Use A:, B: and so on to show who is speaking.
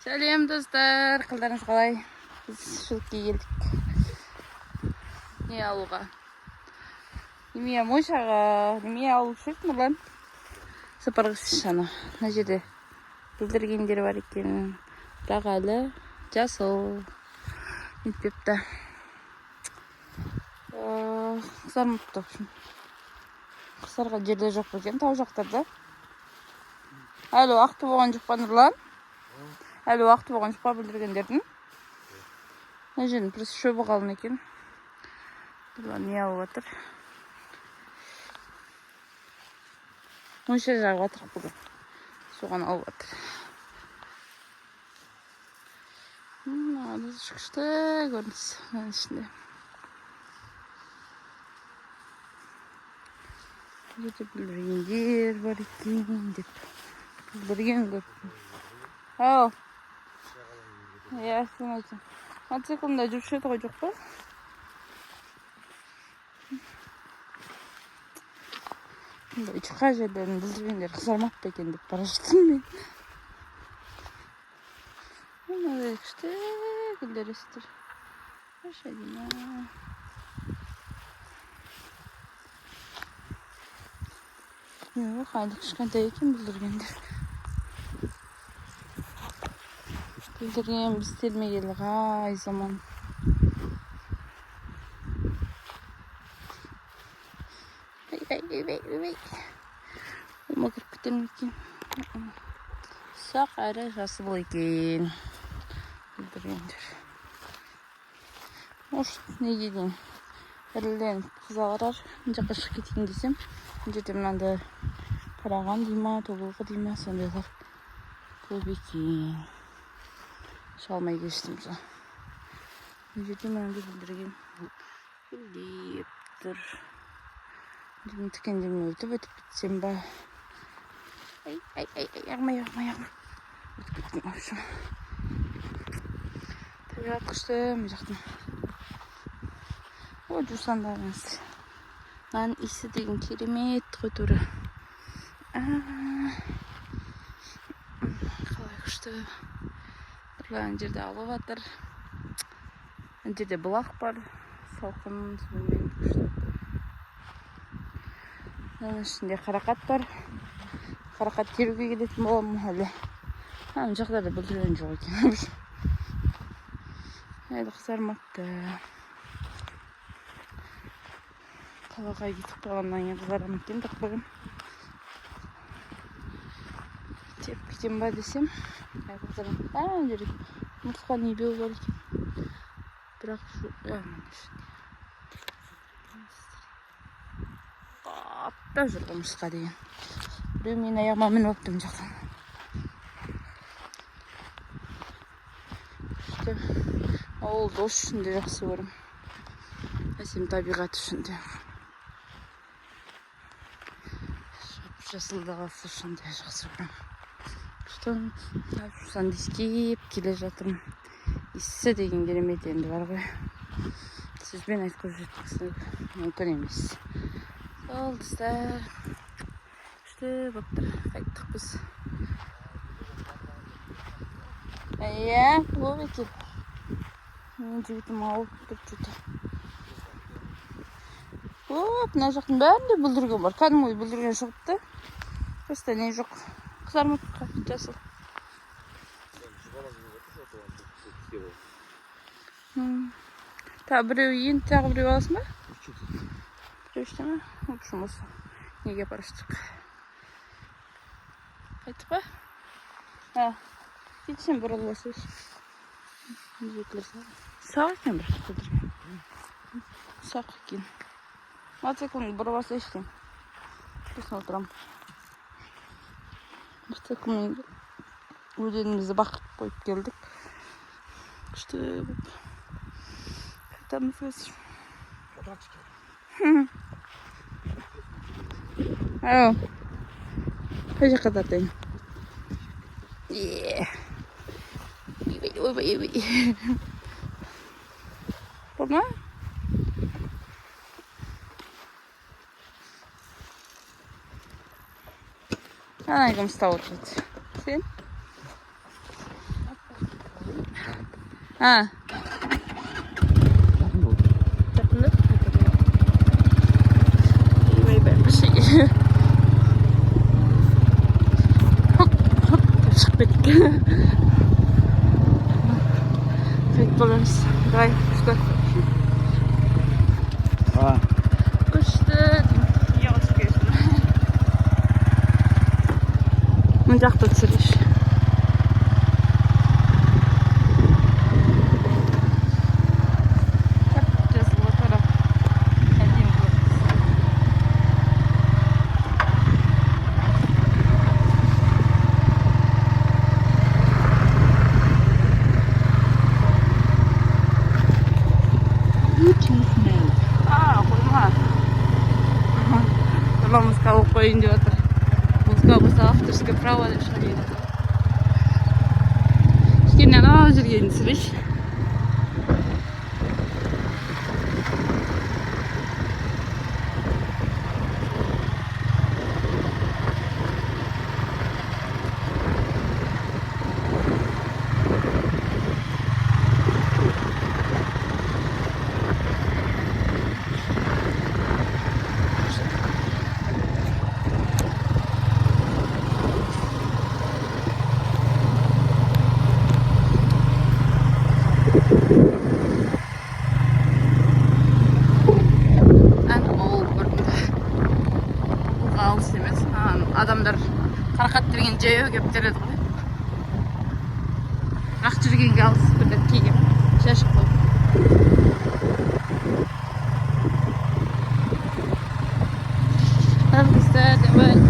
A: Сәлем достар, қалдарыңыз қалай? Біз шылыққа келдік. Не алуға? Неме Мойшаға, неме алу үшін Нұрлан? Сапарға шана. Мына жерде бүлдіргендер бар екен. Бірақ әлі жасыл. Нетпепті. Қызар мұтты үшін. Қызарға жерде жоқ екен, тау жақтарда. Әлі уақыты болған жоқ па Нұрлан? Әлі уақыты болған жоқ па бүлдіргендердің? Мына жердің просто шөбі қалың екен. Нұрлан не алып жатыр? Мойша жағып жатыр бүгін. Соған алып жатыр. Мынау шықшты көрініс. Мына ішінде. Жерде бүлдіргендер бар екен деп. Бүлдірген көп. Ау. Ясын айтам. Мотоциклымда жүріп жүреді ғой жоқ па? Жұқа жерден бүлдіргендер қызармапты екен деп бара жаттым мен. Мынадай күшті гүлдер өсіп тұр. Шадина. Қайда кішкентай екен бүлдіргендер. Бүлдірген біз телмегелі ғай заман. Ой. Ома кіріп кетем екен. Сақ әрі жасыл екен. Бүлдіргендер. Может, неге дейін. Ірілден қызаларар. Жаққа шығып кетейін десем. Жерде мынандай қараған дейма, тобылғы дейма, сондайлар көп екен. Шалмай кештім жа. Жерде мынандай бүлдірген. Бүлдеп тұр. Бүгін тікендермен өтіп бітсем ба. Ағмай. Өтіп кеттім өшім. Табиғат күшті мен жақтым. О, жусандарыңыз. Нан исі деген керемет қой түрі. Қалай күшті. Бұлан жерде алып жатыр. Жерде бұлақ бар. Салқын суымен күшті. Оның ішінде қарақат бар. Қарақат теруге келетін боламын әлі. Ана жақтарда бүлдірген жоқ екен. Әлі қызармапты. Қалаға кетіп қалғаннан кейін қызарам екен деп қойым. Теп кетем ба десем. Қызарам. Ана жерде мұтқан ебеу бар екен. Бірақ апта жүр құмысқа деген. Біреу мен аяғыма мініп өптім жақтан. Ол дос үшін де жақсы көрім. Әсем табиғат үшін де. Жасылдағасы үшін де жақсы көрім. Күштен жусан дискеп келе жатырмын. Исі деген керемет енді бар ғой. Сөзбен айтқызып жеткізу мүмкін емес. Сол достар. Күшті баптыр. Қайттық біз. Бұл екен. Мен жігітім ауып тұрып жүрді. Мына жақтың бәрінде бүлдірген бар. Кәдімгі бүлдірген шығыпты. Просто не жоқ. Қызармапқа жасыл. Біреу енді тағы біреу аласың ба? Біреу ішті ма? Общем осы. Неге барыштық? Қайттық па? Кетсен бұрылы басыз. Сақ екен бір құдырген. Сақ екен. Мотоциклын бұры басы ештен. Көсін отырам. Мотоциклмен өденімізді бақып қойып келдік. Күшті болып. Қайтамыз өсір. Ау. Қай жаққа тартайын? Ойбай. Бұл ма? Ана кім ұстап отырады? Сен? Ha.
B: Yakında.
A: İyi ben bir şey. Hop hop. Çıktık. Kayıt dolarız. Gayet güzel.
C: Ha.
A: Kıştı. İyi oturuyorsun. Mıncak da çürüş. Музыка koyunca otur. Muzika bu avtorska prava da što je. Skinne na жүрген сириш. Алыс емес. Адамдар қарақат берген жаяу кеп жүреді ғой. Бірақ жүргенге алыс көйлек киген. Шашып қойып. Arkadaşlar, evet.